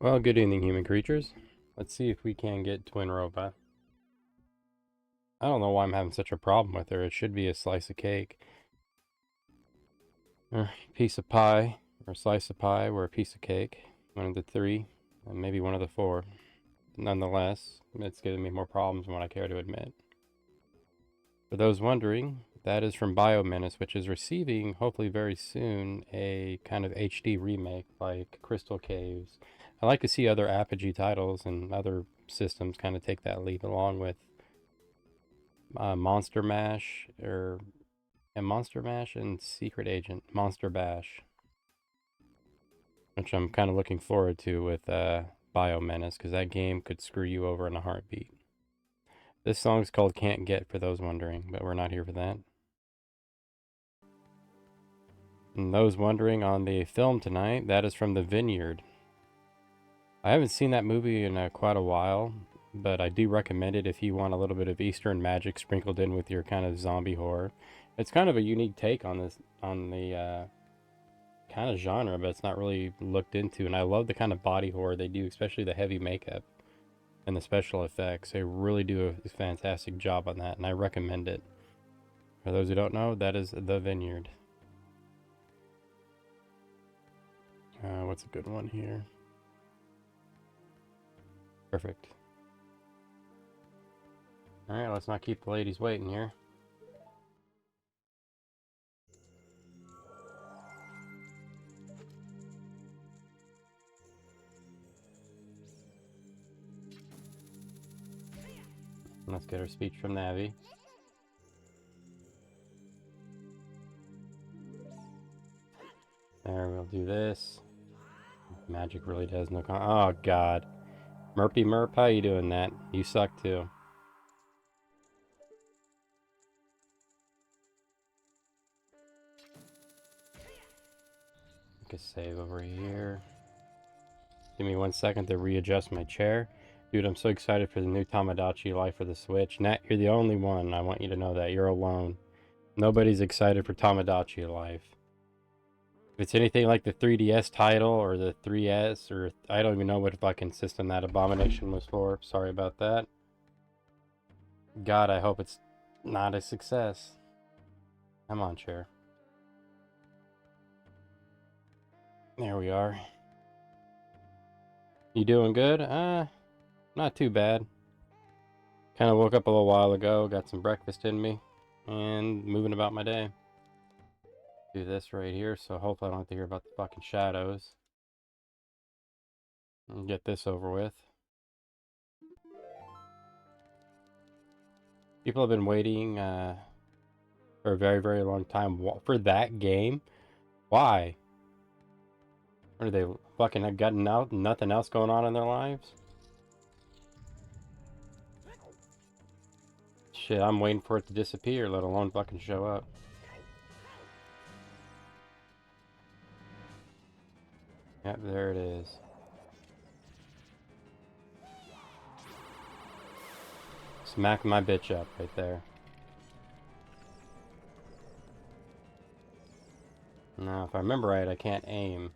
Well, good evening, human creatures. Let's see if we can get Twin Robot. I don't know why I'm having such a problem with her. It should be a slice of cake. Or piece of pie, or a slice of pie, or a piece of cake. One of the three, and maybe one of the four. Nonetheless, it's giving me more problems than what I care to admit. For those wondering, that is from Biomenace, which is receiving, hopefully very soon, a kind of HD remake like Crystal Caves. I like to see other Apogee titles and other systems kind of take that lead along with Monster Mash, Monster Mash and Secret Agent, Monster Bash, which I'm kind of looking forward to with Biomenace, because that game could screw you over in a heartbeat. This song's called Can't Get, for those wondering, but we're not here for that. And those wondering on the film tonight, that is from The Vineyard. I haven't seen that movie in quite a while, but I do recommend it if you want a little bit of Eastern magic sprinkled in with your kind of zombie horror. It's kind of a unique take on the kind of genre, but it's not really looked into. And I love the kind of body horror they do, especially the heavy makeup and the special effects. They really do a fantastic job on that, and I recommend it. For those who don't know, that is The Vineyard. What's a good one here? Perfect. Alright, let's not keep the ladies waiting here. Let's get our speech from Navi. There, we'll do this. Magic really does no con— oh god. Murpy Murp, how you doing that? You suck too. Make a save over here. Give me 1 second to readjust my chair. Dude, I'm so excited for the new Tamagotchi Life for the Switch. Nat, you're the only one. I want you to know that. You're alone. Nobody's excited for Tamagotchi Life. If it's anything like the 3DS title or the 3S, or I don't even know what fucking system that abomination was for. Sorry about that. God, I hope it's not a success. Come on, chair. There we are. You doing good? Not too bad. Kind of woke up a little while ago, got some breakfast in me, and moving about my day. Do this right here, so hopefully I don't have to hear about the fucking shadows. And get this over with. People have been waiting for a very, very long time for that game. Why? Or they fucking have gotten nothing else going on in their lives? Shit, I'm waiting for it to disappear, let alone fucking show up. Yep, there it is. Smack my bitch up right there. Now, if I remember right, I can't aim.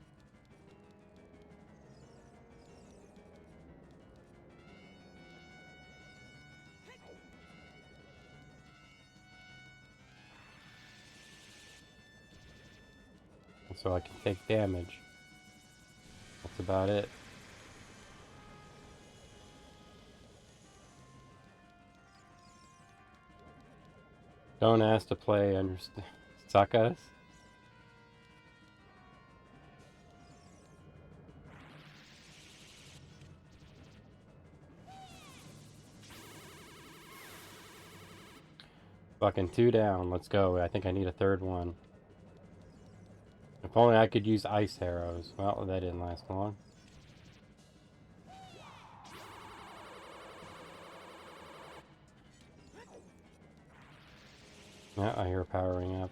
So I can take damage. That's about it. Don't ask to play, understand. Suck us? Fucking 2 down, let's go. I think I need a third one. If only I could use ice arrows. Well, that didn't last long. Yeah, I hear powering up.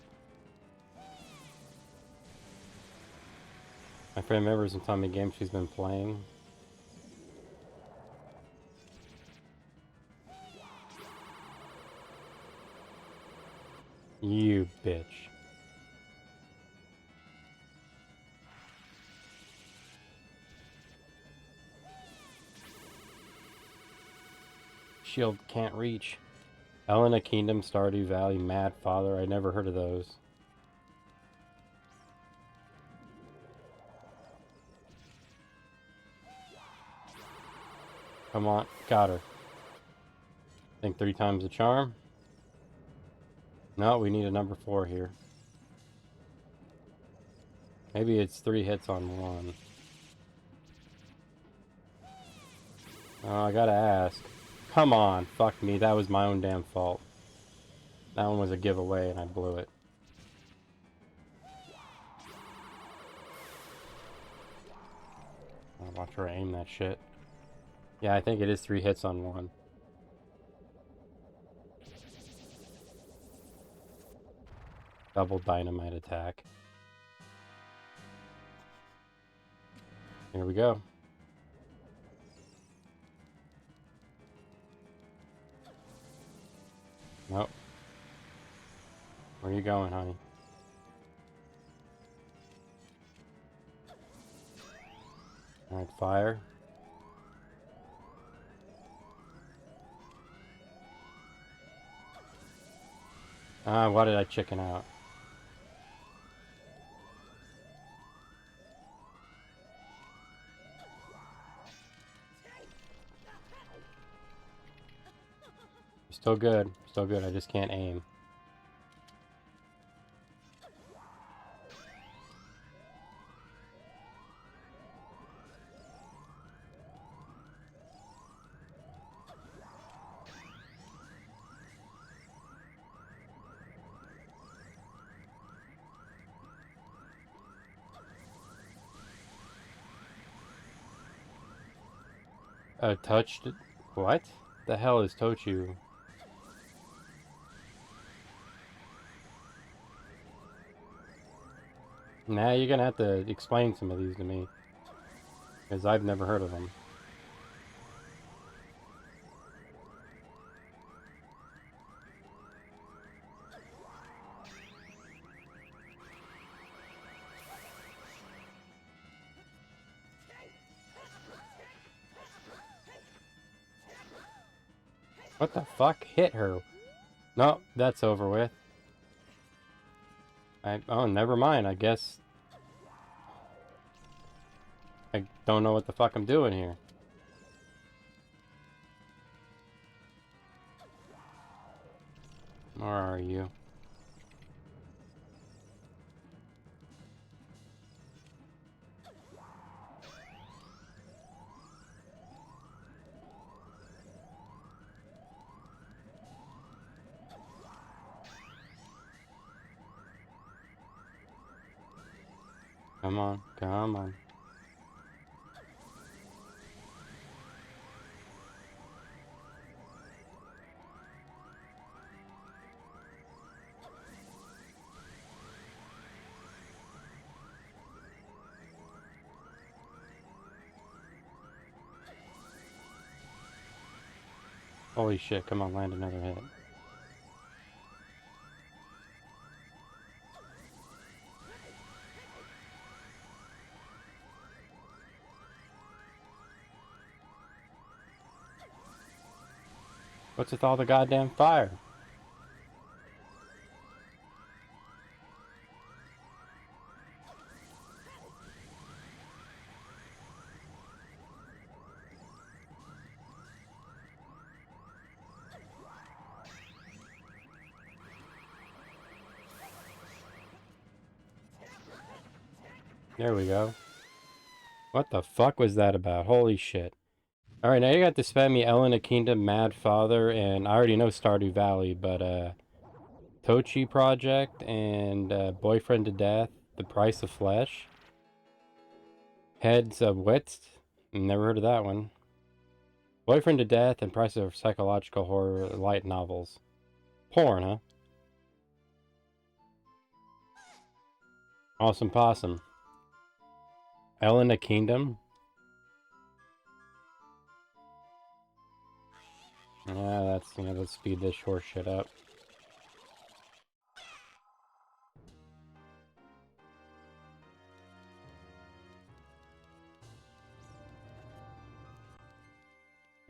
My friend remembers some time in games she's been playing. You bitch. shield can't reach. Elena Kingdom, Stardew Valley, Mad Father. I never heard of those. Come on, got her. Think 3 times the charm. No, we need a number 4 here. Maybe it's 3 hits on 1. Oh, I gotta ask. Come on, fuck me, that was my own damn fault. That one was a giveaway and I blew it. I'll watch her aim that shit. Yeah, I think it is 3 hits on 1. Double dynamite attack. Here we go. Nope. Where are you going, honey? Alright, fire. Ah, why did I chicken out? Still good. Still good. I just can't aim. Touched... What? The hell is Tochu? Nah, you're gonna have to explain some of these to me. Because I've never heard of them. What the fuck? Hit her. No, that's over with. Oh, never mind. I guess... I don't know what the fuck I'm doing here. Where are you? Come on, come on. Holy shit, come on, land another hit. What's with all the goddamn fire? There we go. What the fuck was that about? Holy shit. Alright, now you got to spam me Elena Kingdom, Mad Father, and I already know Stardew Valley, but Tochi Project and Boyfriend to Death, The Price of Flesh, Heads of Wits, never heard of that one. Boyfriend to Death and Price of Psychological Horror Light Novels. Porn, huh? Awesome Possum. Elena Kingdom. Yeah, that's, let's speed this horse shit up.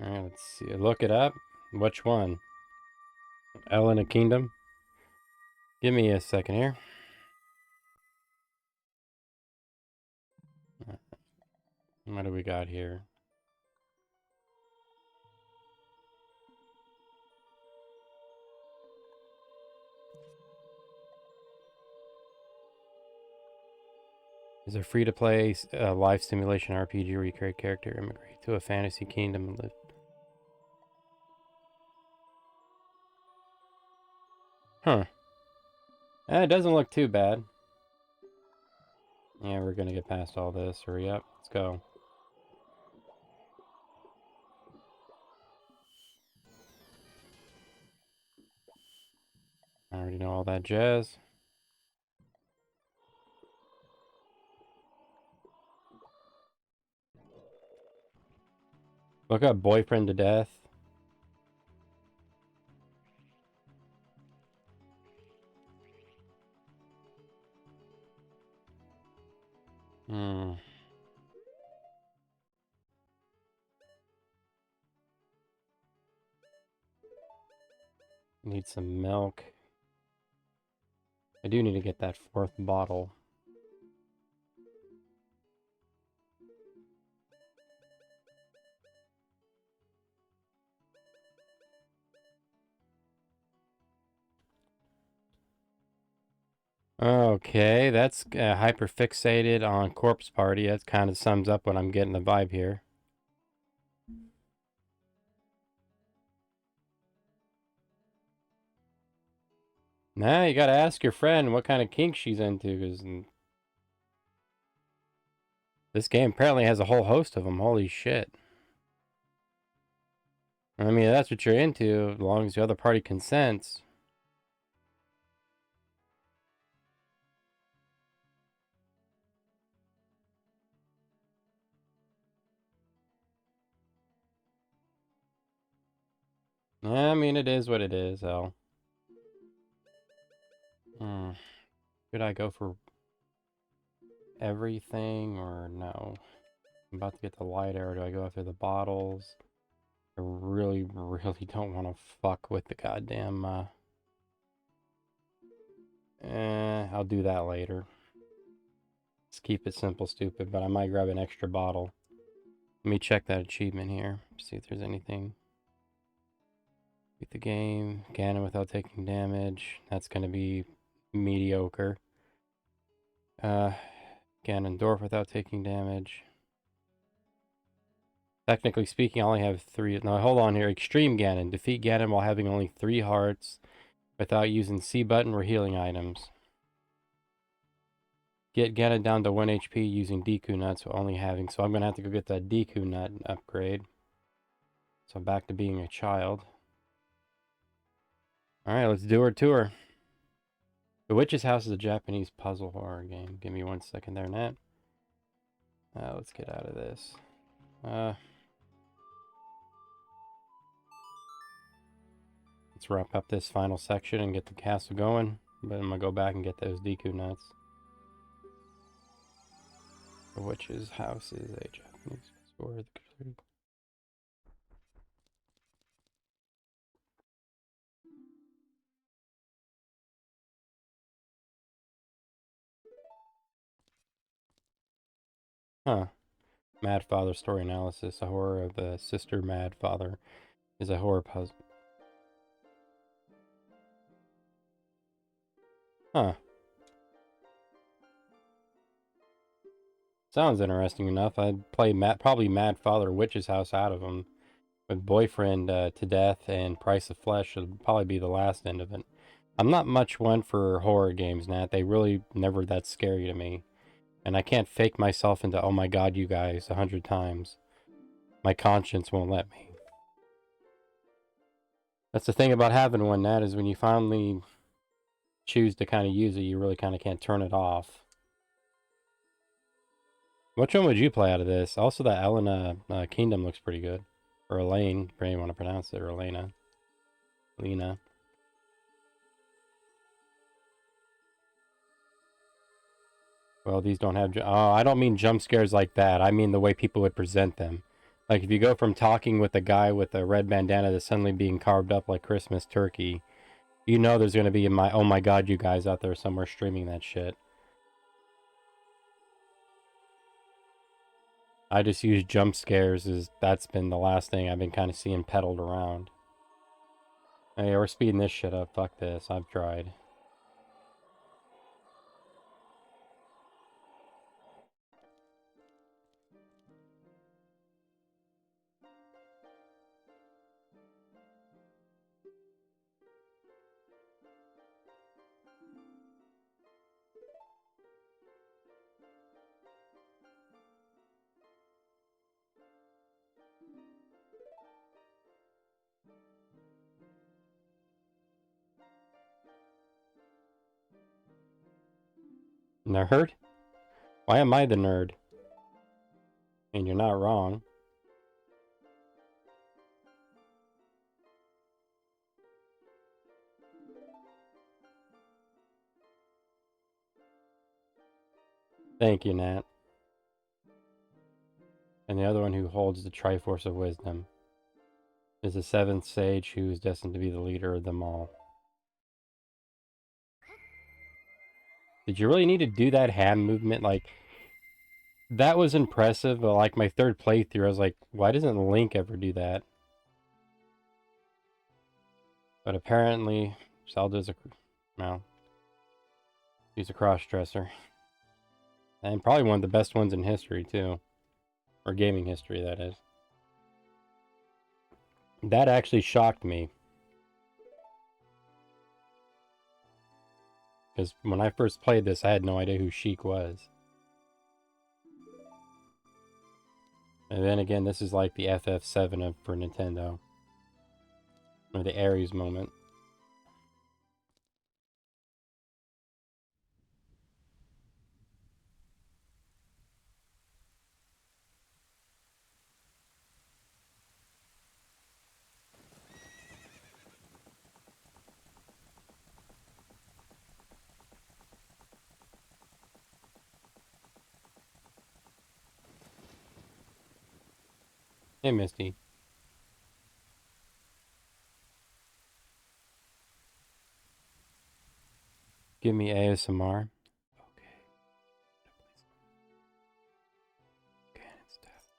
Alright, let's see. Look it up. Which one? Elena Kingdom? Give me a second here. What do we got here? Is a free-to-play live simulation RPG where you create a character, immigrate to a fantasy kingdom, and live. Huh. It doesn't look too bad. Yeah, we're gonna get past all this. Hurry up. Let's go. I already know all that jazz. Look up boyfriend to death. Hmm. Need some milk. I do need to get that 4th bottle. Okay, that's hyper fixated on Corpse Party. That kind of sums up what I'm getting the vibe here. Nah, you gotta ask your friend what kind of kink she's into, because this game apparently has a whole host of them. Holy shit. I mean, that's what you're into, as long as the other party consents. I mean, it is what it is, hell. Should I go for everything or no? I'm about to get the light arrow. Do I go after the bottles? I really, really don't want to fuck with the goddamn, I'll do that later. Let's keep it simple, stupid, but I might grab an extra bottle. Let me check that achievement here. See if there's anything. Beat the game. Ganon without taking damage. That's going to be mediocre. Ganondorf without taking damage. Technically speaking, I only have 3. No, hold on here. Extreme Ganon. Defeat Ganon while having only 3 hearts without using C button or healing items. Get Ganon down to 1 HP using Deku Nuts, only having. So I'm going to have to go get that Deku Nut upgrade. So back to being a child. Alright, let's do our tour. The Witch's House is a Japanese puzzle horror game. Give me 1 second there, Nat. Let's get out of this. Let's wrap up this final section and get the castle going. But I'm gonna go back and get those Deku Nuts. The Witch's House is a Japanese horror. Huh. Mad Father story analysis. A horror of the sister Mad Father is a horror puzzle. Huh. Sounds interesting enough. I'd play probably Mad Father Witch's House out of them. With Boyfriend to Death and Price of Flesh would probably be the last end of it. I'm not much one for horror games, Nat. They really never that scary to me. And I can't fake myself into, oh my god, you guys, 100 times. My conscience won't let me. That's the thing about having one, Nat, is when you finally choose to kind of use it, you really kind of can't turn it off. Which one would you play out of this? Also, that Elena Kingdom looks pretty good. Or Elaine, if you want to pronounce it, or Elena. Lena. Well, these don't have... Oh, I don't mean jump scares like that. I mean the way people would present them. Like if you go from talking with a guy with a red bandana to suddenly being carved up like Christmas turkey, you know there's gonna be oh my god, you guys out there somewhere streaming that shit. I just use jump scares as that's been the last thing I've been kind of seeing peddled around. Hey, we're speeding this shit up. Fuck this. I've tried. Nerd? Why am I the nerd? And you're not wrong. Thank you, Nat. And the other one who holds the Triforce of Wisdom is the seventh sage who is destined to be the leader of them all. Did you really need to do that hand movement? Like, that was impressive, but like my third playthrough, I was like, why doesn't Link ever do that? But apparently, Zelda's well, he's a cross-dresser. And probably one of the best ones in history, too. Or gaming history, that is. That actually shocked me. Because when I first played this, I had no idea who Sheik was. And then again, this is like the FF7 for Nintendo. Or the Ares moment. Hey, Misty. Give me ASMR. Okay. Cannon stuff.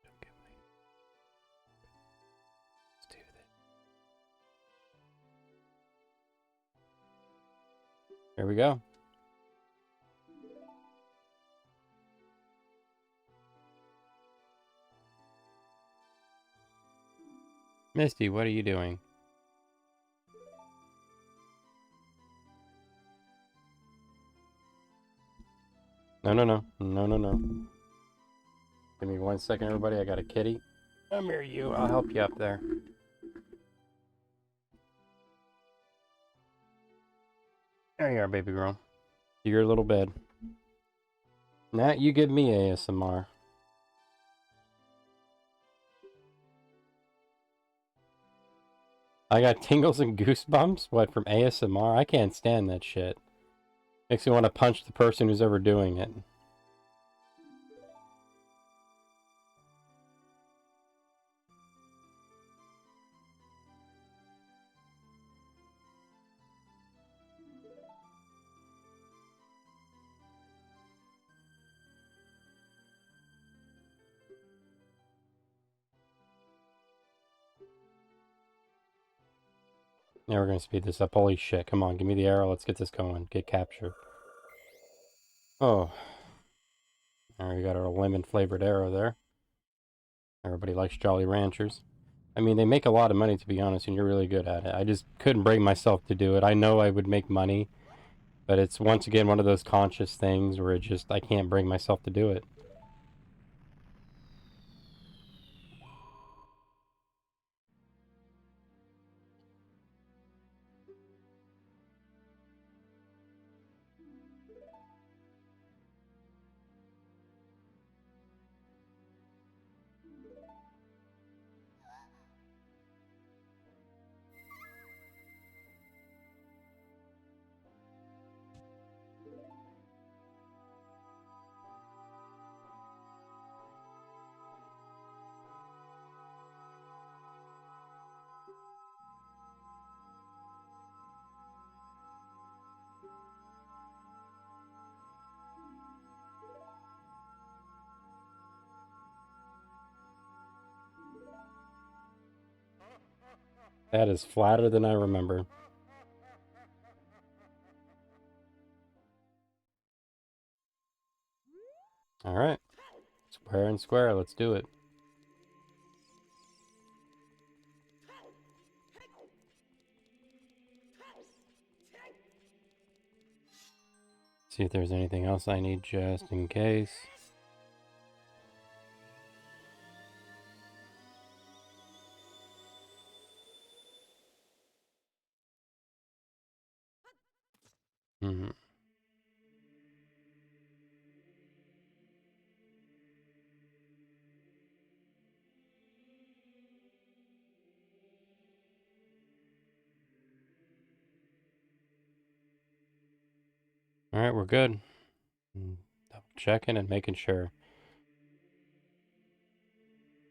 Don't get me. Let's do this. Here we go. Misty, what are you doing? No, no, no. No, no, no. Give me 1 second, everybody. I got a kitty. Come here, you. I'll help you up there. There you are, baby girl. To your little bed. Nat, you give me ASMR. I got tingles and goosebumps? What, from ASMR? I can't stand that shit. Makes me want to punch the person who's ever doing it. Now we're gonna speed this up. Holy shit, come on, give me the arrow. Let's get this going. Get captured. Oh. Alright, we got our lemon-flavored arrow there. Everybody likes Jolly Ranchers. I mean, they make a lot of money, to be honest, and you're really good at it. I just couldn't bring myself to do it. I know I would make money, but it's once again one of those conscious things where it just, I can't bring myself to do it. That is flatter than I remember. Alright. Square and square, let's do it. See if there's anything else I need just in case. Hmm. Alright, we're good. Double checking and making sure.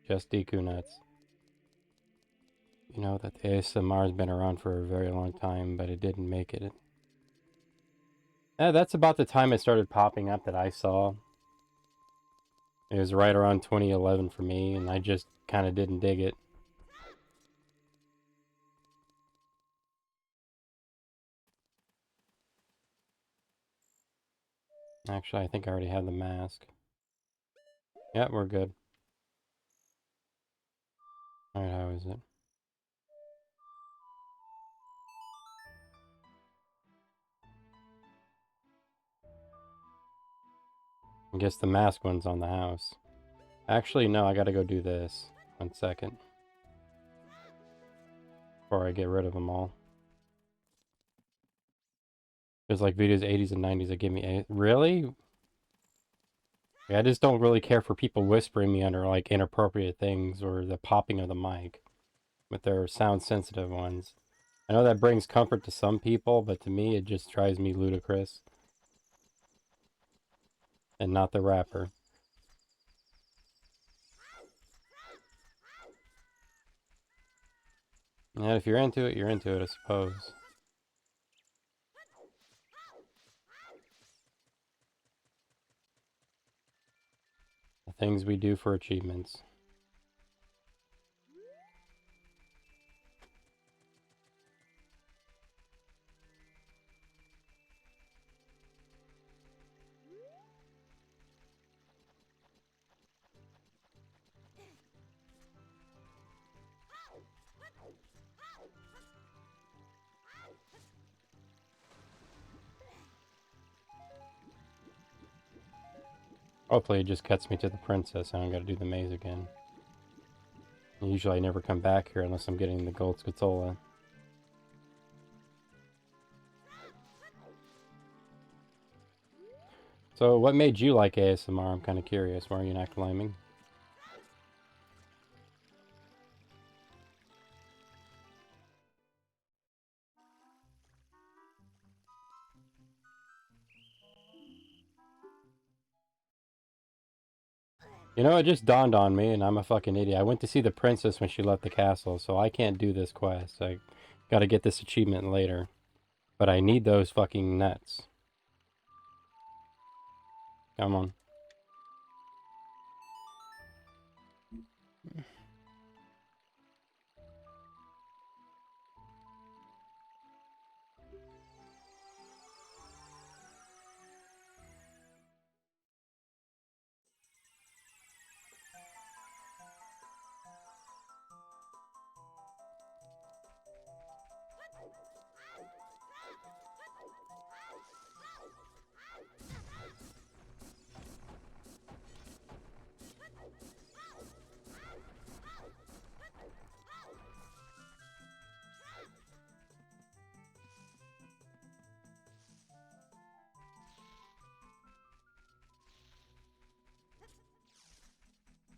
Just Deku nuts. You know that the ASMR has been around for a very long time, but it didn't make it. Yeah, that's about the time it started popping up that I saw. It was right around 2011 for me, and I just kind of didn't dig it. Actually, I think I already have the mask. Yeah, we're good. Alright, how is it? I guess the mask one's on the house. Actually, no, I gotta go do this. 1 second. Before I get rid of them all. There's like videos 80s and 90s that give me a... Really? I just don't really care for people whispering me under like inappropriate things or the popping of the mic with their sound sensitive ones. I know that brings comfort to some people, but to me it just drives me ludicrous. And not the rapper. And if you're into it, you're into it, I suppose. The things we do for achievements. Hopefully it just cuts me to the princess and I don't gotta do the maze again. Usually I never come back here unless I'm getting the gold Scatola. So what made you like ASMR? I'm kind of curious. Why are you not climbing? You know, it just dawned on me, and I'm a fucking idiot. I went to see the princess when she left the castle, so I can't do this quest. I gotta get this achievement later. But I need those fucking nuts. Come on.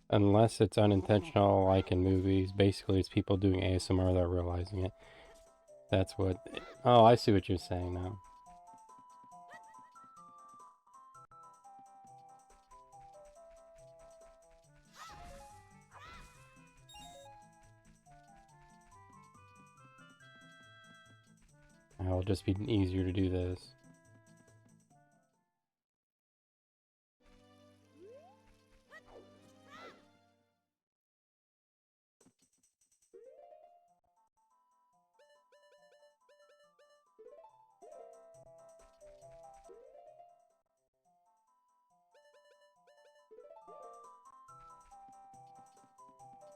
Unless it's unintentional, like in movies. Basically, it's people doing ASMR without realizing it. That's what... Oh, I see what you're saying now. It'll just be easier to do this.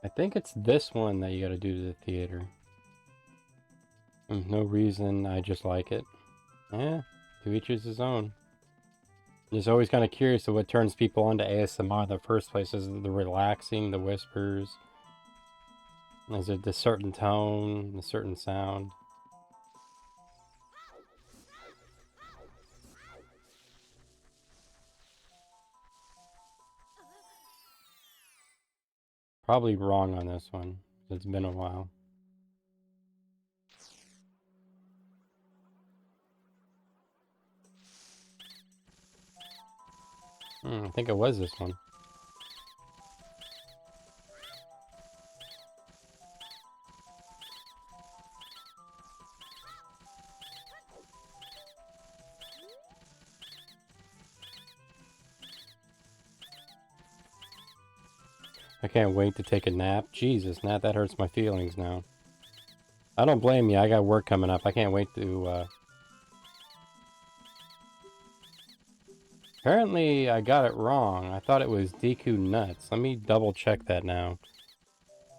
I think it's this one that you gotta do to the theater. No reason, I just like it. Yeah, to each his own. Just always kind of curious of what turns people onto ASMR in the first place. Is it the relaxing, the whispers? Is it the certain tone, the certain sound? Probably wrong on this one. It's been a while. I think it was this one. I can't wait to take a nap. Jesus, Nat, that hurts my feelings now. I don't blame you. I got work coming up. I can't wait to, Apparently, I got it wrong. I thought it was Deku Nuts. Let me double check that now.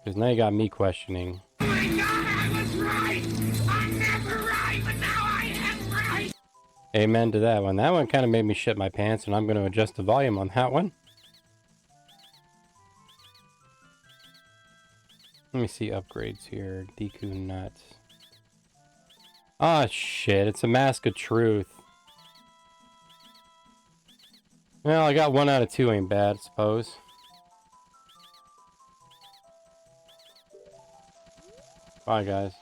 Because now you got me questioning. Oh my god, I was right! I'm never right, but now I am right! Amen to that one. That one kind of made me shit my pants, and I'm going to adjust the volume on that one. Let me see upgrades here. Deku Nuts. Ah, shit. It's a Mask of Truth. Well, I got 1 out of 2 ain't bad, I suppose. Bye, guys.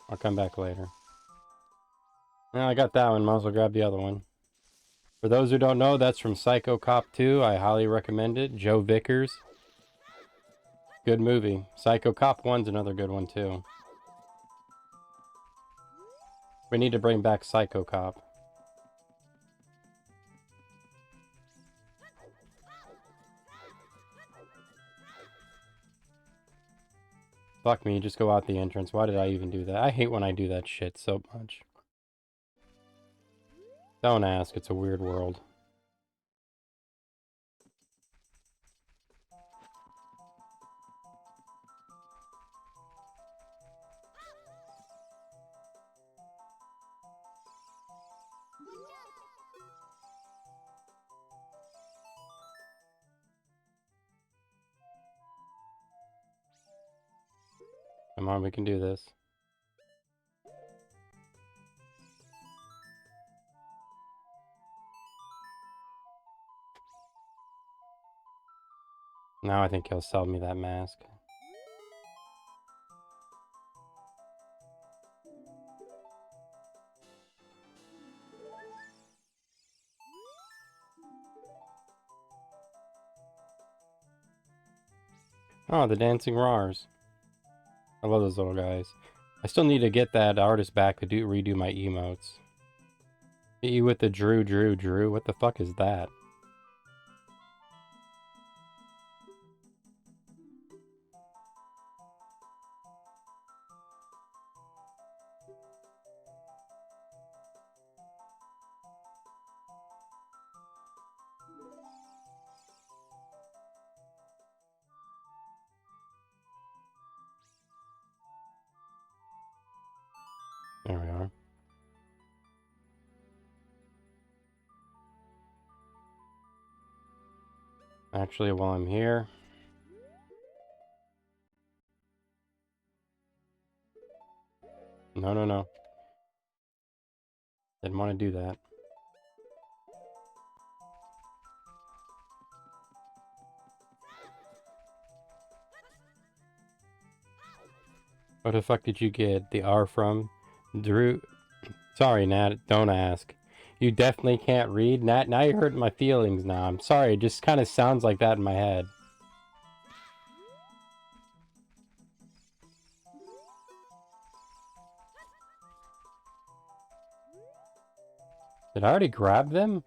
I'll come back later. Now I got that one. Might as well grab the other one. For those who don't know, that's from Psycho Cop 2. I highly recommend it. Joe Vickers. Good movie. Psycho Cop 1's another good one, too. We need to bring back Psycho Cop. Fuck me, just go out the entrance. Why did I even do that? I hate when I do that shit so much. Don't ask, it's a weird world. Come on, we can do this. Now I think he'll sell me that mask. Oh, the dancing Rars. I love those little guys. I still need to get that artist back to redo my emotes. Hit you with the Drew. What the fuck is that? There we are. Actually, while I'm here... No. Didn't want to do that. What the fuck did you get the R from? Drew... Sorry, Nat, don't ask. You definitely can't read? Nat, now you're hurting my feelings now. I'm sorry, it just kind of sounds like that in my head. Did I already grab them?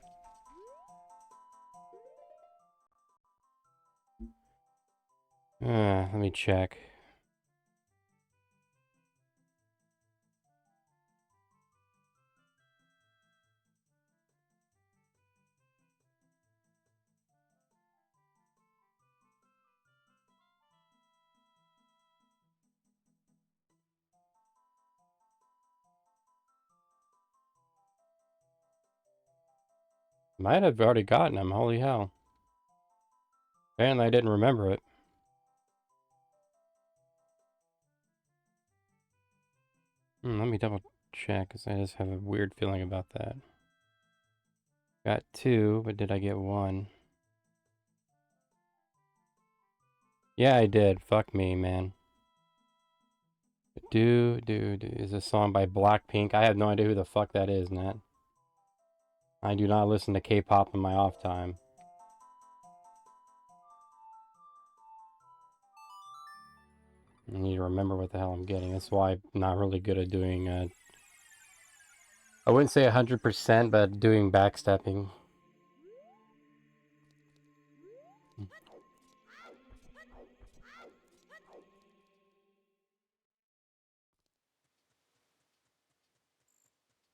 Let me check. Might have already gotten him, holy hell. Apparently I didn't remember it. Let me double check, because I just have a weird feeling about that. Got 2, but did I get 1? Yeah, I did. Fuck me, man. Do is a song by Blackpink. I have no idea who the fuck that is, Nat. I do not listen to K-pop in my off time. I need to remember what the hell I'm getting. That's why I'm not really good at doing, I wouldn't say 100%, but doing backstepping.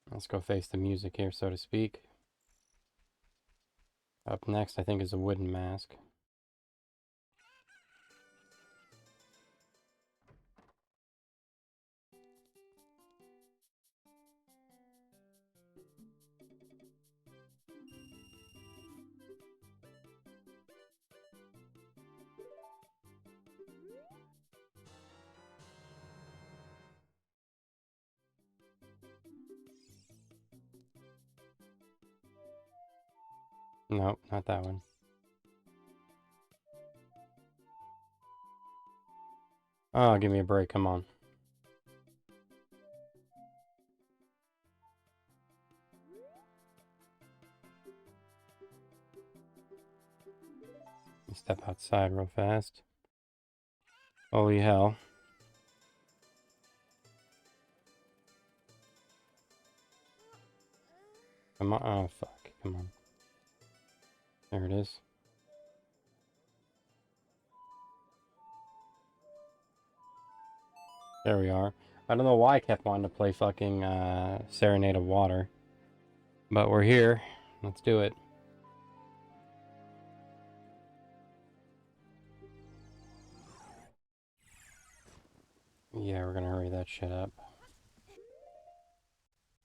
Let's go face the music here, so to speak. Up next, I think, is a wooden mask. Nope, not that one. Oh, give me a break, come on. Step outside real fast. Holy hell. Come on. Oh, fuck. Come on. There it is. There we are. I don't know why I kept wanting to play fucking Serenade of Water. But we're here. Let's do it. Yeah, we're gonna hurry that shit up.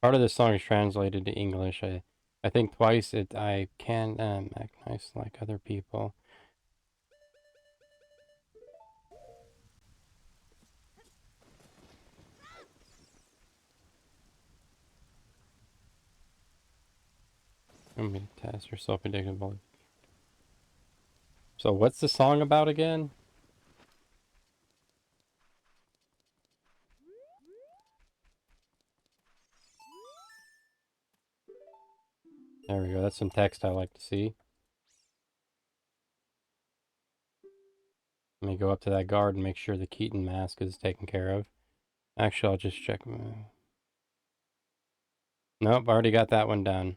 Part of this song is translated to English. I think twice I can act nice like other people. I'm gonna test your self-predictable. So what's the song about again? There we go. That's some text I like to see. Let me go up to that guard and make sure the Keaton mask is taken care of. Actually, I'll just check. Nope, already got that one done.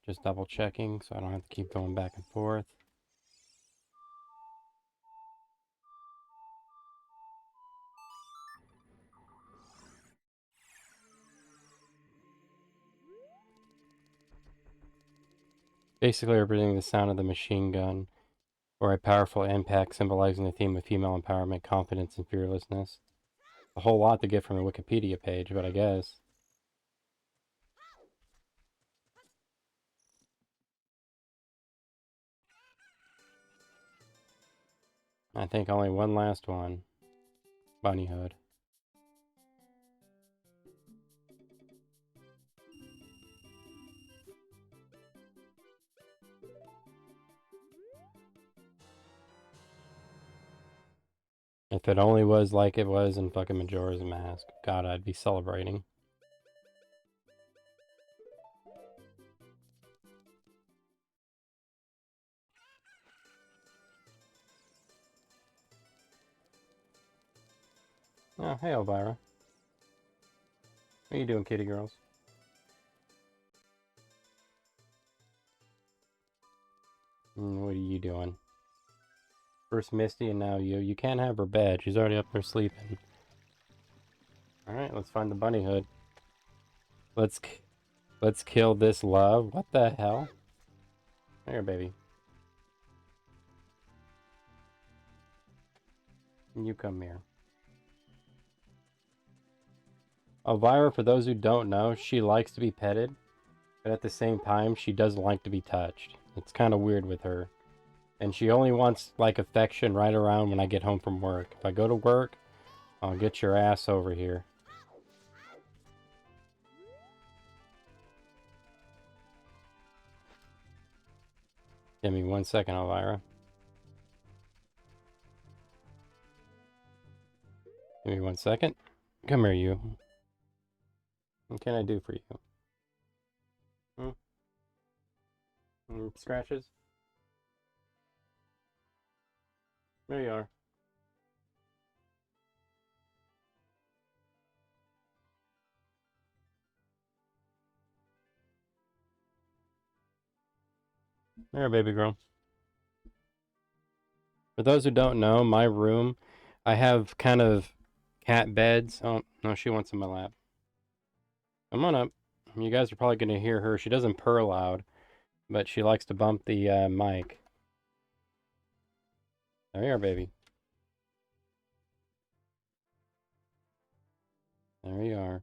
Just double checking so I don't have to keep going back and forth. Basically representing the sound of the machine gun, or a powerful impact symbolizing the theme of female empowerment, confidence, and fearlessness. A whole lot to get from the Wikipedia page, but I guess. I think only one last one. Bunny Hood. If it only was like it was in fucking Majora's Mask, God, I'd be celebrating. Oh, hey, Elvira. What are you doing, kitty girls? What are you doing? First Misty and now you. You can't have her bed. She's already up there sleeping. Alright, let's find the bunny hood. Let's kill this love. What the hell? There, baby. You come here. Elvira, for those who don't know, she likes to be petted. but at the same time, she doesn't like to be touched. It's kind of weird with her. And she only wants, like, affection right around when I get home from work. If I go to work, I'll get your ass over here. Give me 1 second, Elvira. Give me 1 second. Come here, you. What can I do for you? Hmm? Scratches? There you are. There, baby girl. For those who don't know, my room, I have kind of cat beds. Oh, no, she wants in my lap. Come on up. You guys are probably going to hear her. She doesn't purr loud, but she likes to bump the mic. There you are, baby. There you are.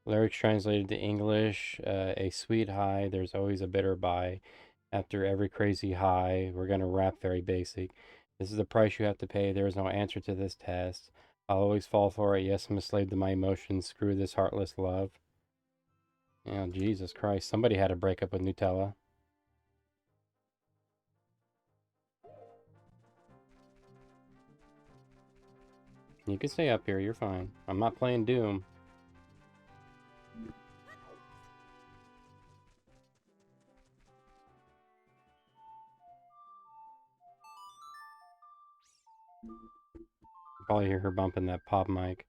Lyrics translated to English, a sweet high, there's always a bitter bye. After every crazy high, we're gonna rap very basic. This is the price you have to pay, there is no answer to this test. I'll always fall for it, yes, I'm a slave to my emotions, screw this heartless love. Oh, Jesus Christ, somebody had to break up with Nutella. You can stay up here, you're fine. I'm not playing Doom. You probably hear her bumping that pop mic.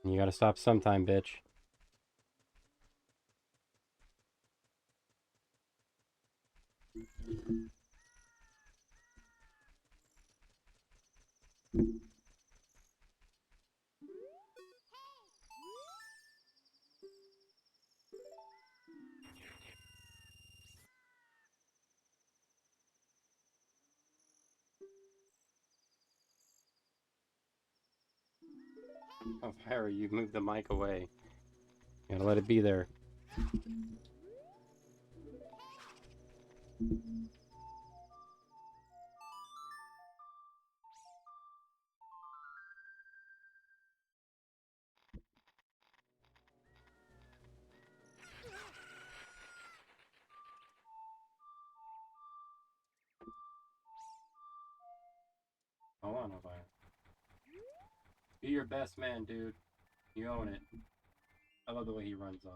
You gotta stop sometime, bitch. Oh, Harry, you moved the mic away. You gotta let it be there. Hold on, Elvira. Be your best man, dude. You own it. I love the way he runs off.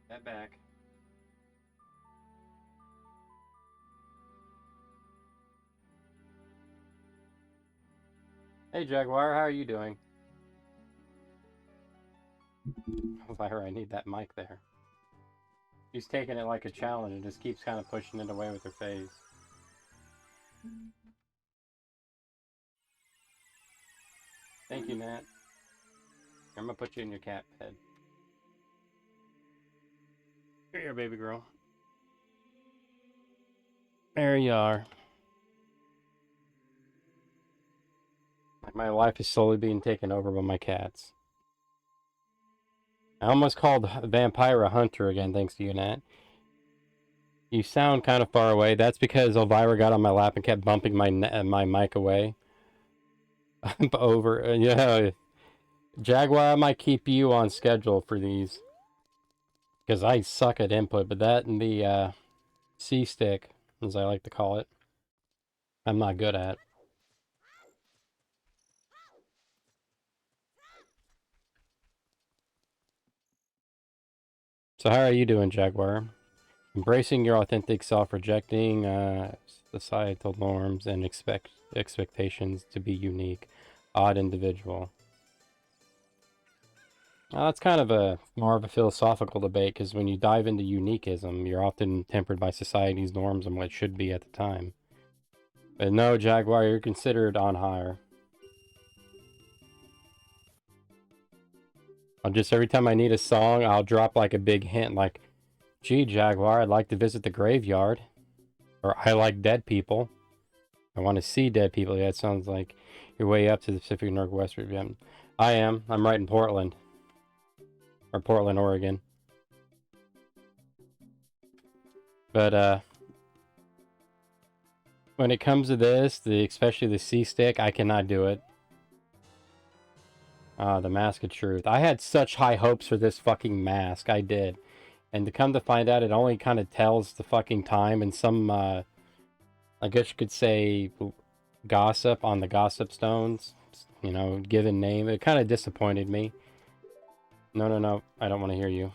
That back. Hey, Jaguar, how are you doing? Elvira, I need that mic there. She's taking it like a challenge and just keeps kind of pushing it away with her face. Thank you, Nat. I'm gonna put you in your cat bed. Here, baby girl. There you are. My life is slowly being taken over by my cats. I almost called Vampire a hunter again, thanks to you, Nat. You sound kind of far away. That's because Elvira got on my lap and kept bumping my mic away. Over. Yeah. Jaguar, I might keep you on schedule for these. Because I suck at input, but that and the C-stick, as I like to call it, I'm not good at. So how are you doing, Jaguar? Embracing your authentic self, rejecting societal norms and expectations to be unique, odd individual. That's kind of a more of a philosophical debate because when you dive into uniquism, you're often tempered by society's norms and what should be at the time. But no, Jaguar, you're considered on higher. I'll just every time I need a song, I'll drop like a big hint like, gee, Jaguar, I'd like to visit the graveyard. Or I like dead people. I want to see dead people. Yeah, it sounds like you're way up to the Pacific Northwest. Yeah, I am. I'm right in Portland. Or Portland, Oregon. But, when it comes to this, especially the C-Stick, I cannot do it. The Mask of Truth. I had such high hopes for this fucking mask. I did. And to come to find out, it only kind of tells the fucking time and some, I guess you could say, gossip on the gossip stones. You know, given name. It kind of disappointed me. No, no, no. I don't want to hear you.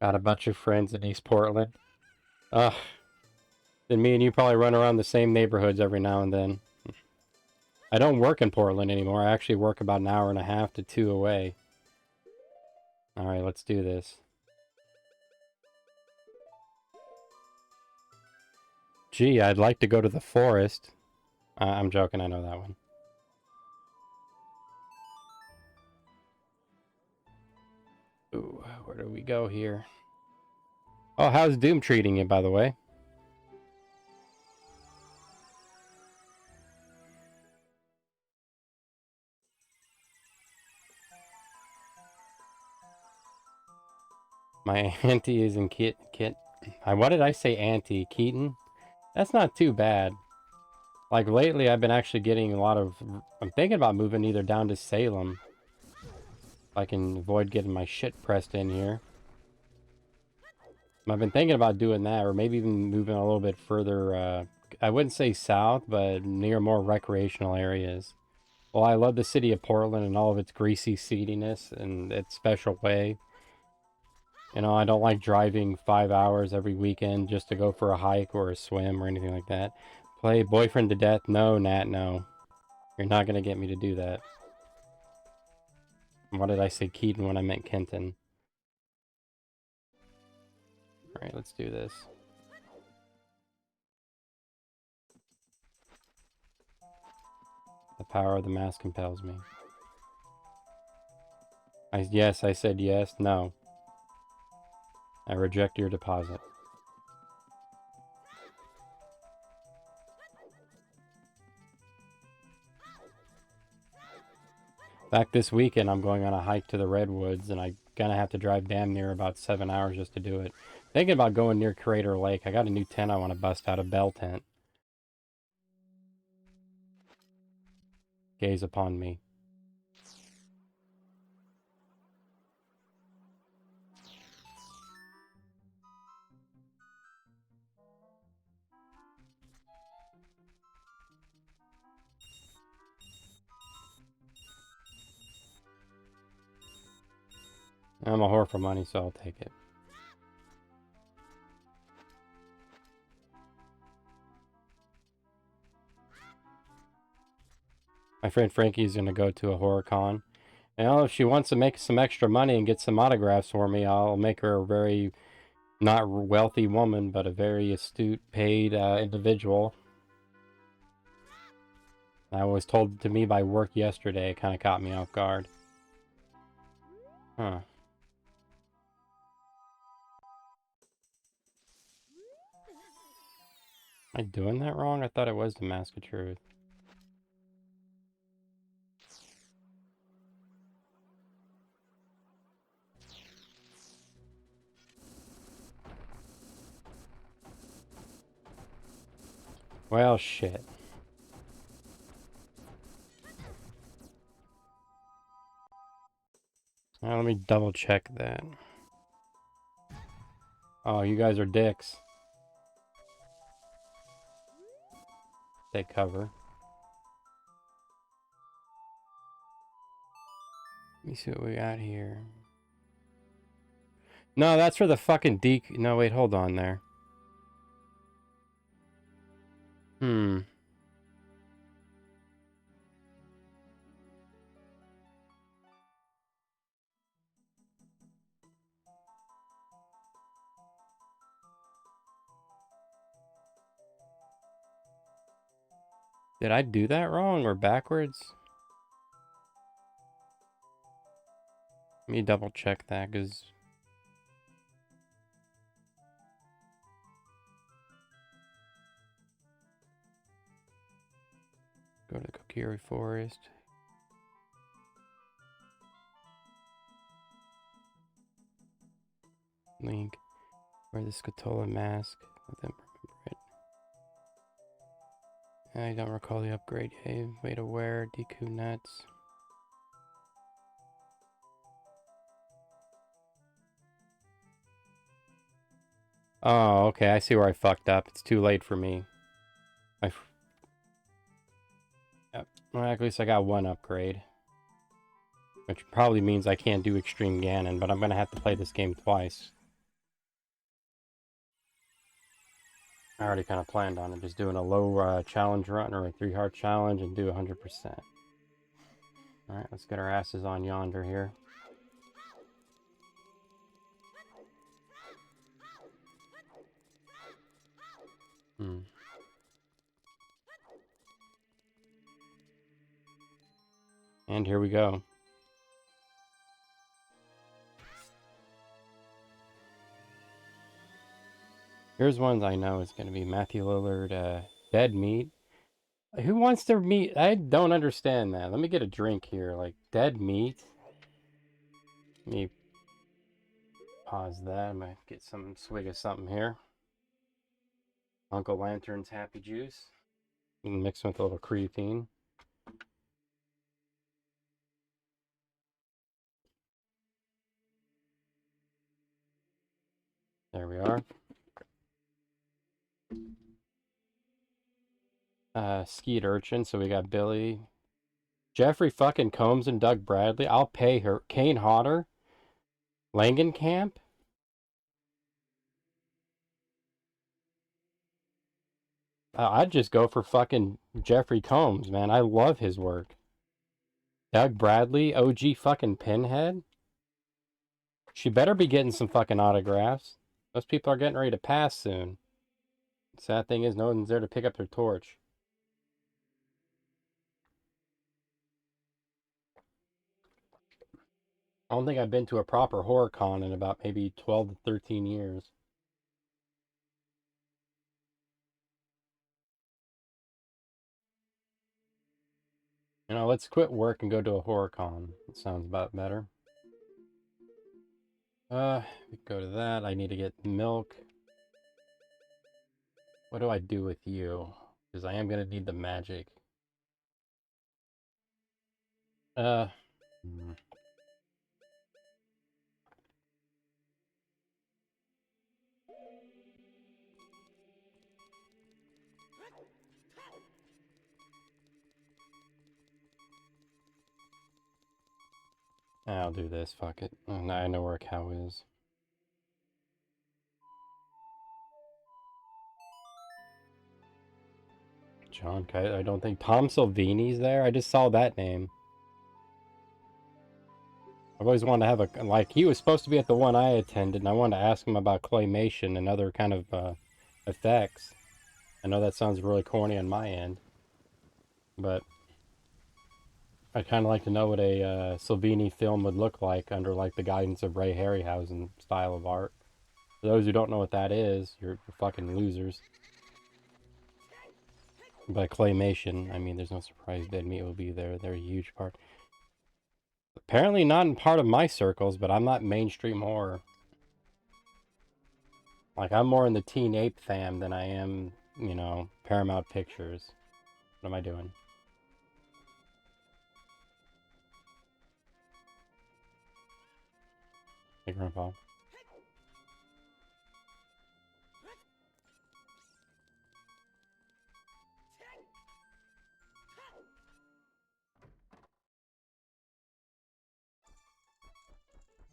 Got a bunch of friends in East Portland. Ugh. Then me and you probably run around the same neighborhoods every now and then. I don't work in Portland anymore. I actually work about an hour and a half to 2 away. Alright, let's do this. Gee, I'd like to go to the forest. I'm joking, I know that one. Ooh, where do we go here? Oh, how's Doom treating you, by the way? My auntie is in Kit. What did I say, auntie? Keaton? That's not too bad. Like, lately I've been actually getting a lot of... I'm thinking about moving either down to Salem. If I can avoid getting my shit pressed in here. I've been thinking about doing that, or maybe even moving a little bit further, I wouldn't say south, but near more recreational areas. Well, I love the city of Portland and all of its greasy seediness and its special way. You know, I don't like driving 5 hours every weekend just to go for a hike or a swim or anything like that. Play boyfriend to death? No, Nat, no. You're not going to get me to do that. Why did I say Keaton when I meant Kenton? Alright, let's do this. The power of the mask compels me. Yes, I said yes. No. I reject your deposit. Back this weekend, I'm going on a hike to the Redwoods, and I'm gonna have to drive damn near about 7 hours just to do it. Thinking about going near Crater Lake. I got a new tent I want to bust out, a bell tent. Gaze upon me. I'm a whore for money, so I'll take it. My friend Frankie's gonna go to a horror con. And if she wants to make some extra money and get some autographs for me, I'll make her a very not wealthy woman, but a very astute, paid individual. I was told to me by work yesterday. It kind of caught me off guard. Huh. Am I doing that wrong? I thought it was the Mask of Truth. Well, shit. Now, let me double check that. Oh, you guys are dicks. Take cover. Let me see what we got here. No, that's for the fucking No, wait, hold on there. Hmm. Did I do that wrong or backwards? Let me double check that, because... Go to the Kokiri Forest. Link. Wear the Scatola mask. Let them remember it. I don't recall the upgrade. Hey, way to wear Deku nuts. Oh, okay. I see where I fucked up. It's too late for me. Yep. Well, at least I got one upgrade. Which probably means I can't do Extreme Ganon, but I'm gonna have to play this game twice. I already kind of planned on it, just doing a low challenge run or a 3-heart challenge and do 100%. Alright, let's get our asses on yonder here. And here we go. Here's ones I know is going to be Matthew Lillard, Dead Meat. Who wants their meat? I don't understand that. Let me get a drink here. Like, dead meat? Let me pause that. I'm going to get some swig of something here. Uncle Lantern's Happy Juice. You can mix with a little creatine. There we are. Skeet Urchin. So we got Billy. Jeffrey fucking Combs and Doug Bradley. I'll pay her. Kane Hodder. Langenkamp. I'd just go for fucking Jeffrey Combs, man. I love his work. Doug Bradley, OG fucking Pinhead. She better be getting some fucking autographs. Those people are getting ready to pass soon. Sad thing is, no one's there to pick up their torch. I don't think I've been to a proper horror con in about maybe 12 to 13 years. You know, let's quit work and go to a horror con. It sounds about better. We go to that. I need to get milk. What do I do with you? Because I am going to need the magic. Hmm. I'll do this, fuck it. Oh, now I know where a cow is. John Kite, I don't think Tom Salvini's there. I just saw that name. I've always wanted to have a, like, he was supposed to be at the one I attended, and I wanted to ask him about claymation and other kind of effects. I know that sounds really corny on my end, but I'd kind of like to know what a Salvini film would look like under, like, the guidance of Ray Harryhausen style of art. For those who don't know what that is, you're fucking losers. By claymation, I mean, there's no surprise Dead Meat will be there. They're a huge part. Apparently not in part of my circles, but I'm not mainstream horror. Like, I'm more in the Teen Ape fam than I am, you know, Paramount Pictures. What am I doing? Hey, Grandpa.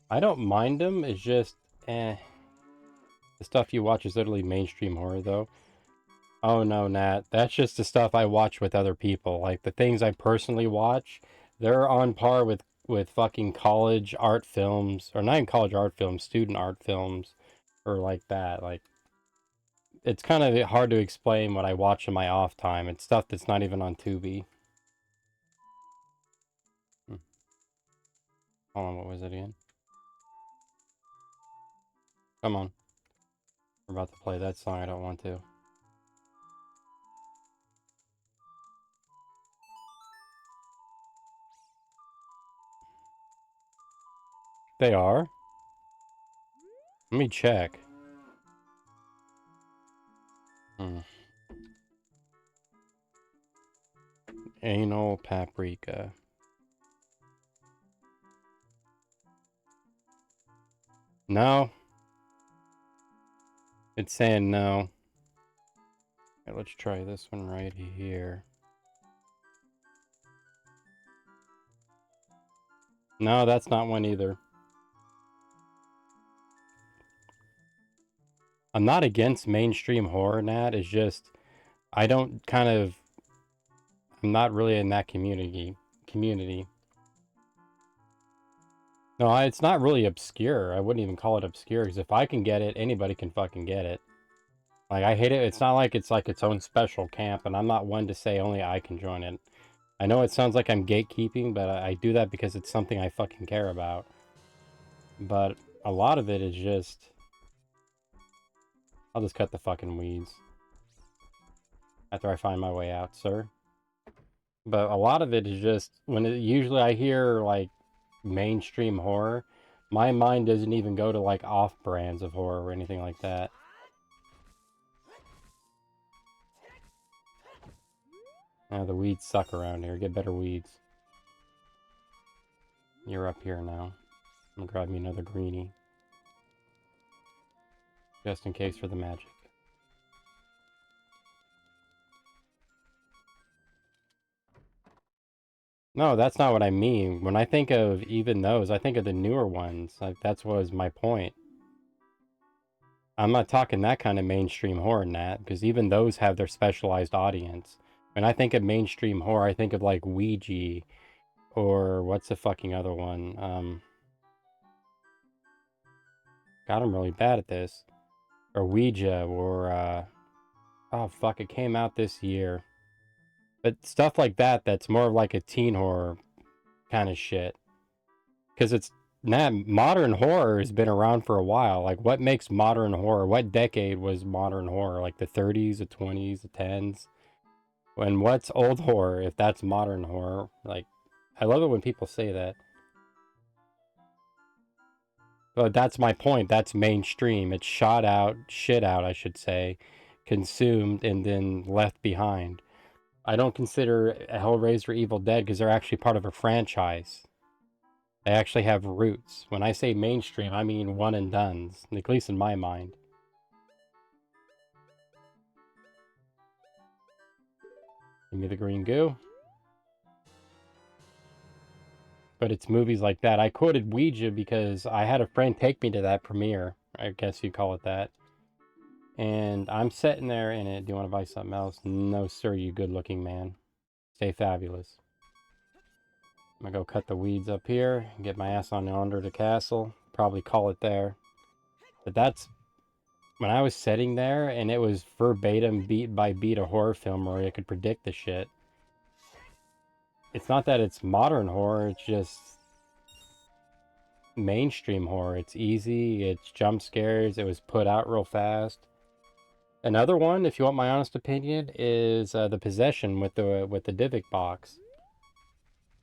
I don't mind them, it's just, eh. The stuff you watch is literally mainstream horror, though. Oh no, Nat. That's just the stuff I watch with other people. Like, the things I personally watch, they're on par with fucking college art films, or not even college art films, student art films, or like that. Like, it's kind of hard to explain what I watch in my off time. It's stuff that's not even on Tubi. Hold on, what was it again? Come on. We're about to play that song. I don't want to. They are? Let me check. Anal paprika. No. It's saying no. Okay, let's try this one right here. No, that's not one either. I'm not against mainstream horror, Nat. It's just I don't kind of I'm not really in that community. No, it's not really obscure. I wouldn't even call it obscure because if I can get it, anybody can fucking get it. Like I hate it. It's not like it's its own special camp, and I'm not one to say only I can join it. I know it sounds like I'm gatekeeping, but I do that because it's something I fucking care about. But a lot of it is just I'll just cut the fucking weeds after I find my way out, sir. But a lot of it is just usually I hear like mainstream horror, my mind doesn't even go to like off brands of horror or anything like that. The weeds suck around here. Get better weeds. You're up here now. I'm gonna grab me another greenie. Just in case for the magic. No, that's not what I mean. When I think of even those, I think of the newer ones. Like, that's what was my point. I'm not talking that kind of mainstream horror, Nat, because even those have their specialized audience. When I think of mainstream horror, I think of like Ouija, or what's the fucking other one? God, I'm really bad at this. Or Ouija, or oh fuck, it came out this year. But stuff like that, that's more of like a teen horror kind of shit. Because it's not modern horror has been around for a while. Like, what makes modern horror? What decade was modern horror? Like the 30s, the 20s, the 10s? And what's old horror if that's modern horror? Like, I love it when people say that. But that's my point. That's mainstream. It's shit out, I should say, consumed, and then left behind. I don't consider Hellraiser Evil Dead because they're actually part of a franchise. They actually have roots. When I say mainstream, I mean one and dones, at least in my mind. Give me the green goo. But it's movies like that. I quoted Ouija because I had a friend take me to that premiere. I guess you call it that. And I'm sitting there in it. Do you want to buy something else? No, sir, you good looking man. Stay fabulous. I'm gonna go cut the weeds up here, get my ass on under the castle, probably call it there. But that's when I was sitting there and it was verbatim beat by beat a horror film where I could predict the shit. It's not that it's modern horror, it's just mainstream horror. It's easy, it's jump scares, it was put out real fast. Another one, if you want my honest opinion, is The Possession with the Divic box.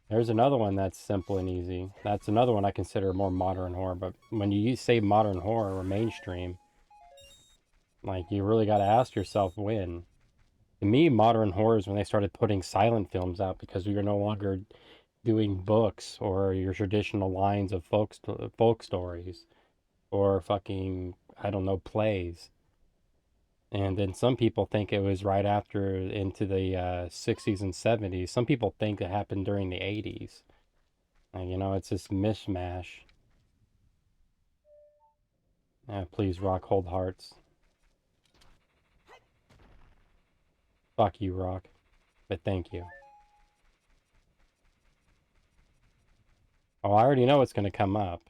There's another one that's simple and easy. That's another one I consider more modern horror. But when you say modern horror or mainstream, like you really got to ask yourself when. To me, modern horror is when they started putting silent films out because we are no longer doing books or your traditional lines of folk stories or fucking I don't know plays. And then some people think it was right after into the 60s and 70s. Some people think it happened during the 80s. You know, it's this mishmash. Please, Rock, hold hearts. Fuck you, Rock. But thank you. Oh, I already know what's going to come up.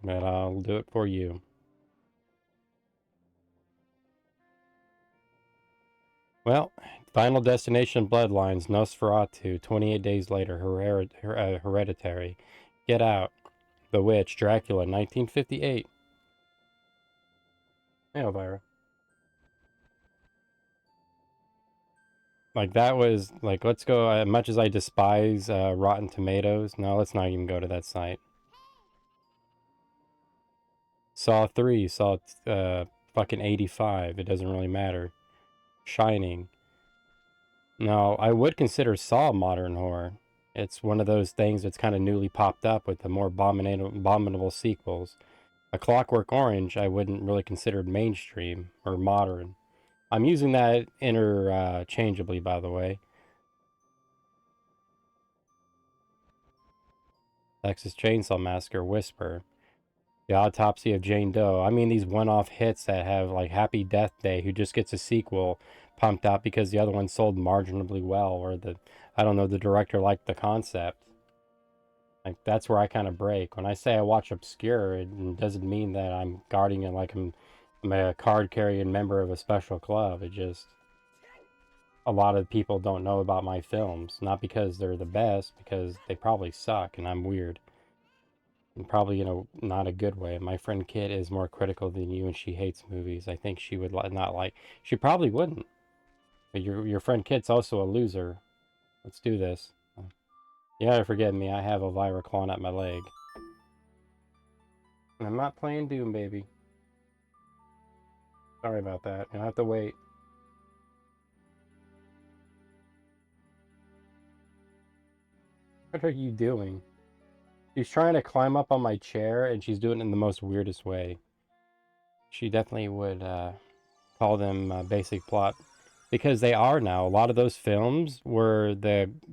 But I'll do it for you. Well, Final Destination Bloodlines, Nosferatu, 28 days later, Hereditary. Get Out, The Witch, Dracula, 1958. Hey, Elvira. Like, that was, like, let's go, as much as I despise Rotten Tomatoes, no, let's not even go to that site. Saw 3, Saw fucking 85, it doesn't really matter. Shining. No, I would consider Saw modern horror. It's one of those things that's kind of newly popped up with the more abominable sequels. A Clockwork Orange, I wouldn't really consider mainstream or modern. I'm using that interchangeably, by the way. Texas Chainsaw Massacre, Whisper. The Autopsy of Jane Doe. I mean, these one-off hits that have like Happy Death Day, who just gets a sequel pumped out because the other one sold marginally well, or I don't know, the director liked the concept. Like, that's where I kind of break. When I say I watch obscure, it doesn't mean that I'm guarding it like I'm a card-carrying member of a special club. It just, a lot of people don't know about my films. Not because they're the best, because they probably suck and I'm weird. And probably, not a good way. My friend Kit is more critical than you and she hates movies. I think she would not like, she probably wouldn't. But your friend Kit's also a loser. Let's do this. Yeah, forgive me. I have Elvira clawing at my leg. And I'm not playing Doom, baby. Sorry about that. You'll have to wait. What are you doing? She's trying to climb up on my chair, and she's doing it in the most weirdest way. She definitely would call them basic plot, because they are now. A lot of those films were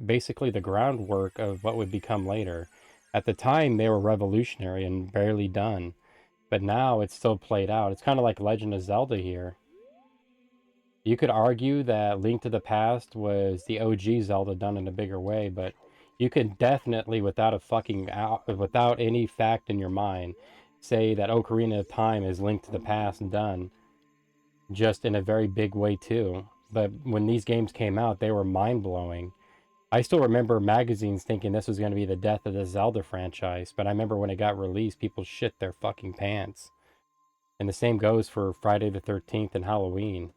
basically the groundwork of what would become later. At the time, they were revolutionary and barely done, but now it's still played out. It's kind of like Legend of Zelda here. You could argue that Link to the Past was the OG Zelda done in a bigger way, but you could definitely, without any fact in your mind, say that Ocarina of Time is Link to the Past done, just in a very big way too. But when these games came out, they were mind-blowing. I still remember magazines thinking this was going to be the death of the Zelda franchise, but I remember when it got released, people shit their fucking pants. And the same goes for Friday the 13th and Halloween.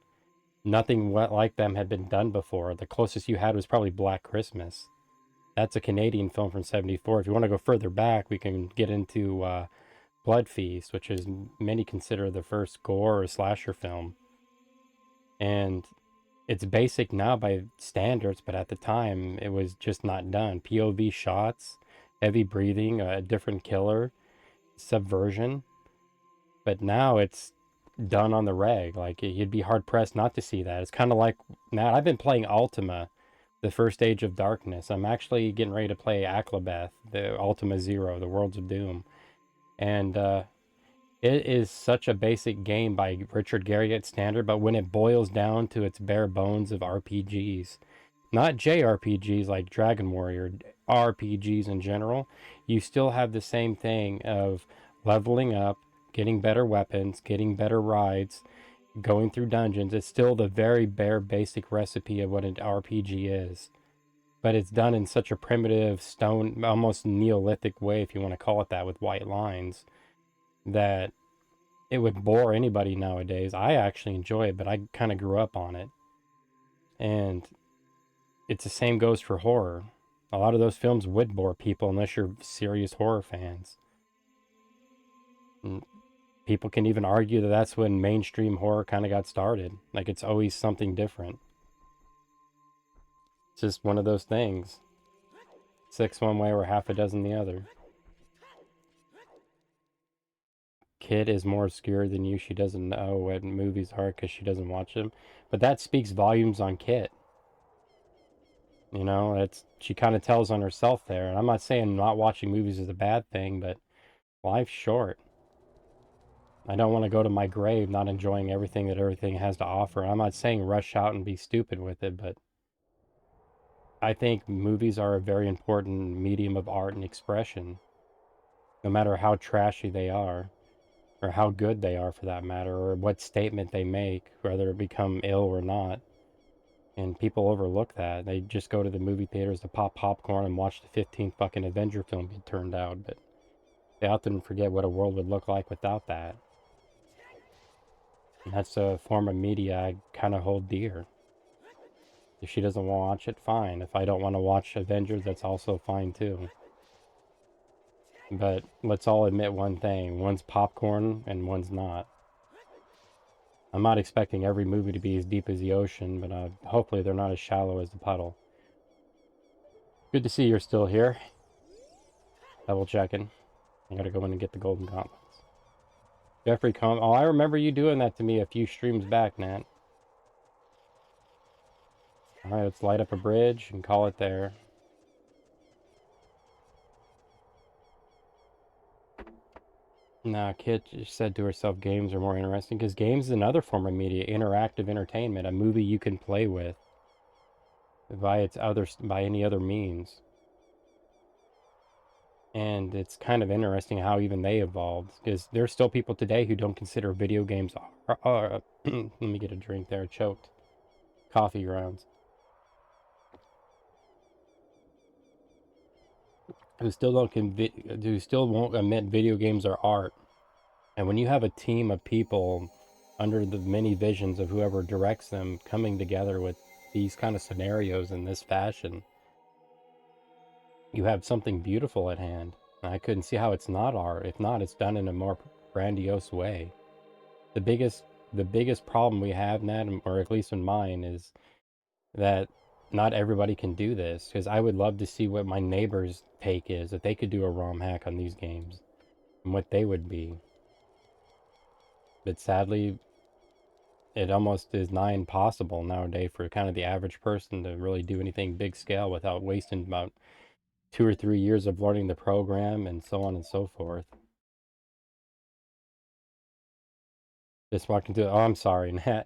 Nothing like them had been done before. The closest you had was probably Black Christmas. That's a Canadian film from '74. If you want to go further back, we can get into Blood Feast, which is many consider the first gore or slasher film. And it's basic now by standards, but at the time it was just not done. POV shots, heavy breathing, a different killer, subversion. But now it's done on the reg. Like, you'd be hard pressed not to see that. It's kind of like, Matt, I've been playing Ultima, the first Age of Darkness. I'm actually getting ready to play Aklabeth, the Ultima Zero, the Worlds of Doom. And it is such a basic game by Richard Garriott standard, but when it boils down to its bare bones of RPGs, not JRPGs like Dragon Warrior, RPGs in general, you still have the same thing of leveling up, getting better weapons, getting better rides, going through dungeons. It's still the very bare basic recipe of what an RPG is. But it's done in such a primitive, stone, almost Neolithic way, if you want to call it that, with white lines, that it would bore anybody nowadays. I actually enjoy it, but I kind of grew up on it. And it's the same goes for horror. A lot of those films would bore people unless you're serious horror fans. And people can even argue that that's when mainstream horror kind of got started. Like, it's always something different. It's just one of those things. Six one way or half a dozen the other. Kid is more obscure than you. She doesn't know what movies are because she doesn't watch them. But that speaks volumes on Kit. She kind of tells on herself there. And I'm not saying not watching movies is a bad thing, but life's short. I don't want to go to my grave not enjoying everything that everything has to offer. I'm not saying rush out and be stupid with it, but I think movies are a very important medium of art and expression, no matter how trashy they are, or how good they are for that matter, or what statement they make, whether it become ill or not. And people overlook that. They just go to the movie theaters to pop popcorn and watch the 15th fucking Avenger film get turned out. But They often forget what a world would look like without that. And that's a form of media I kind of hold dear. If she doesn't want to watch it, fine. If I don't want to watch Avengers, that's also fine too. But let's all admit one thing. One's popcorn and one's not. I'm not expecting every movie to be as deep as the ocean, but hopefully they're not as shallow as the puddle. Good to see you're still here. Double checking. I gotta go in and get the golden gauntlets. Jeffrey Oh, I remember you doing that to me a few streams back, Nat. Alright, let's light up a bridge and call it there. Nah, Kit just said to herself games are more interesting because games is another form of media, interactive entertainment, a movie you can play with by any other means. And it's kind of interesting how even they evolved because there's still people today who don't consider video games let me get a drink there, choked. Coffee grounds. Who still won't admit video games are art. And when you have a team of people under the many visions of whoever directs them coming together with these kind of scenarios in this fashion, you have something beautiful at hand. And I couldn't see how it's not art. If not, it's done in a more grandiose way. The biggest the biggest problem we have, Nat, or at least in mine, is that not everybody can do this. Because I would love to see what my neighbor's take is, if they could do a ROM hack on these games, and what they would be. But sadly, it almost is nigh impossible nowadays for kind of the average person to really do anything big scale without wasting about 2 or 3 years of learning the program and so on and so forth. Just walking through, oh, I'm sorry, Nat.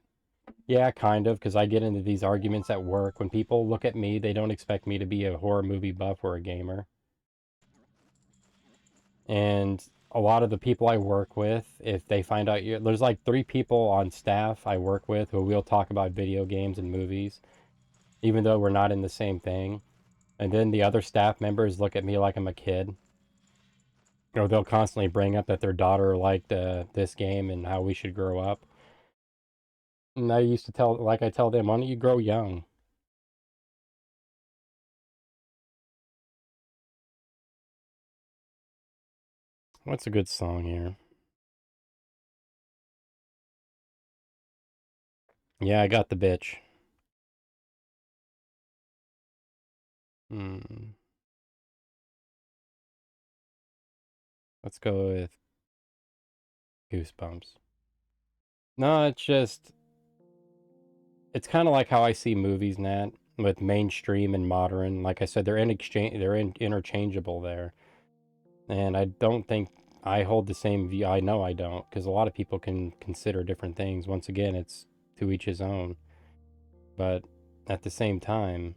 Yeah, kind of, because I get into these arguments at work. When people look at me, they don't expect me to be a horror movie buff or a gamer. And a lot of the people I work with, if they find out, there's like 3 people on staff I work with who we'll talk about video games and movies, even though we're not in the same thing. And then the other staff members look at me like I'm a kid. Or they'll constantly bring up that their daughter liked this game and how we should grow up. And I used to I tell them, why don't you grow young? What's a good song here? Yeah, I got the bitch. Hmm. Let's go with Goosebumps. No, it's kind of like how I see movies, Nat, with mainstream and modern. Like I said, interchangeable there. And I don't think I hold the same view. I know I don't, because a lot of people can consider different things. Once again, it's to each his own. But at the same time,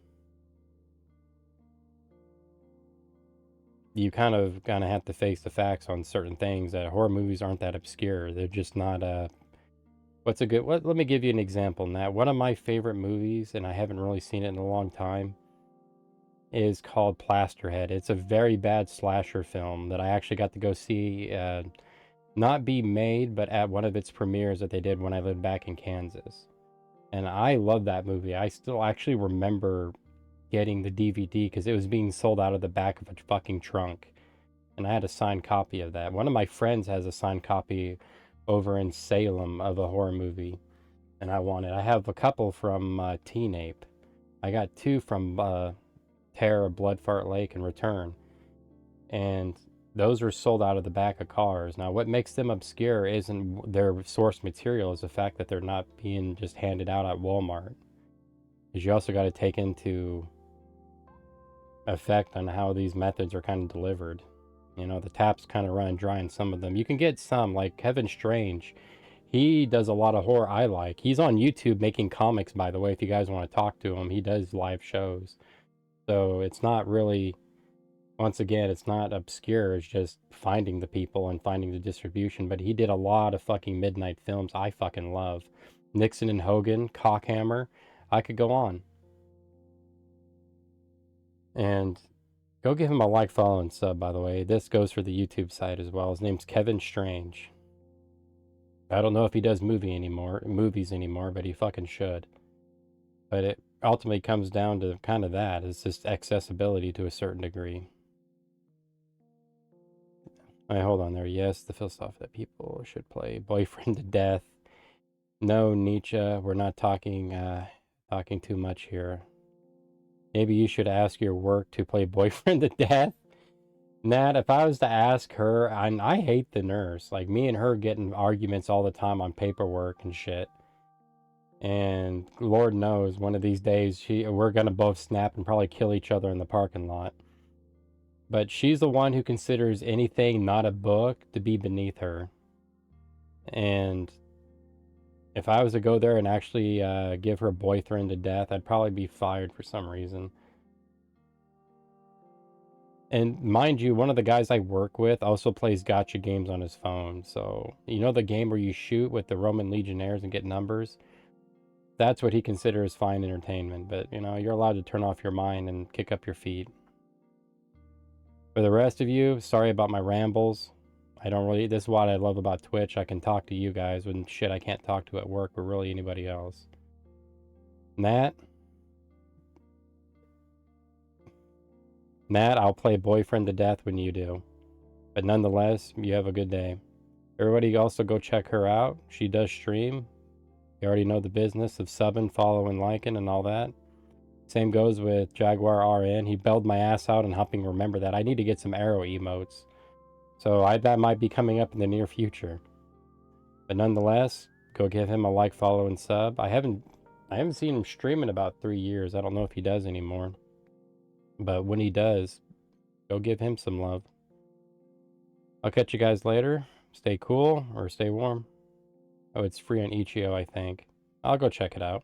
you kind of have to face the facts on certain things that horror movies aren't that obscure. They're just not let me give you an example, Nat. One of my favorite movies, and I haven't really seen it in a long time, is called Plasterhead. It's a very bad slasher film that I actually got to go see, not be made, but at one of its premieres that they did when I lived back in Kansas. And I love that movie. I still actually remember getting the DVD because it was being sold out of the back of a fucking trunk. And I had a signed copy of that. One of my friends has a signed copy over in Salem of a horror movie, and I want it. I have a couple from Teen Ape. I got 2 from Terror of Bloodfart Lake and Return, and those are sold out of the back of cars. Now, what makes them obscure isn't their source material, is the fact that they're not being just handed out at Walmart. Because you also got to take into effect on how these methods are kind of delivered. You know, the taps kind of run dry in some of them. You can get some, like Kevin Strange. He does a lot of horror I like. He's on YouTube making comics, by the way, if you guys want to talk to him. He does live shows. So it's not really, once again, it's not obscure. It's just finding the people and finding the distribution. But he did a lot of fucking midnight films I fucking love. Nixon and Hogan, Cockhammer. I could go on. And Go give him a like, follow, and sub, by the way. This goes for the YouTube side as well. His name's Kevin Strange. I don't know if he does movies anymore, but he fucking should. But it ultimately comes down to kind of that. It's just accessibility to a certain degree. All right, hold on there. Yes, the philosophy that people should play Boyfriend to Death. No, Nietzsche, we're not talking too much here. Maybe you should ask your work to play Boyfriend to Death. Nat, if I was to ask her, I hate the nurse. Like, me and her getting arguments all the time on paperwork and shit. And Lord knows, one of these days, we're gonna both snap and probably kill each other in the parking lot. But she's the one who considers anything not a book to be beneath her. And if I was to go there and actually give her boyfriend to death, I'd probably be fired for some reason. And mind you, one of the guys I work with also plays gacha games on his phone. So, you know the game where you shoot with the Roman Legionnaires and get numbers? That's what he considers fine entertainment. But, you know, you're allowed to turn off your mind and kick up your feet. For the rest of you, sorry about my rambles. This is what I love about Twitch. I can talk to you guys when shit I can't talk to at work or really anybody else. Nat, I'll play boyfriend to death when you do. But nonetheless, you have a good day. Everybody also go check her out. She does stream. You already know the business of subbing, following, liking, and all that. Same goes with Jaguar RN. He bailed my ass out and helping remember that. I need to get some arrow emotes. So that might be coming up in the near future. But nonetheless, go give him a like, follow, and sub. I haven't seen him stream in about 3 years. I don't know if he does anymore. But when he does, go give him some love. I'll catch you guys later. Stay cool or stay warm. Oh, it's free on Itch.io, I think. I'll go check it out.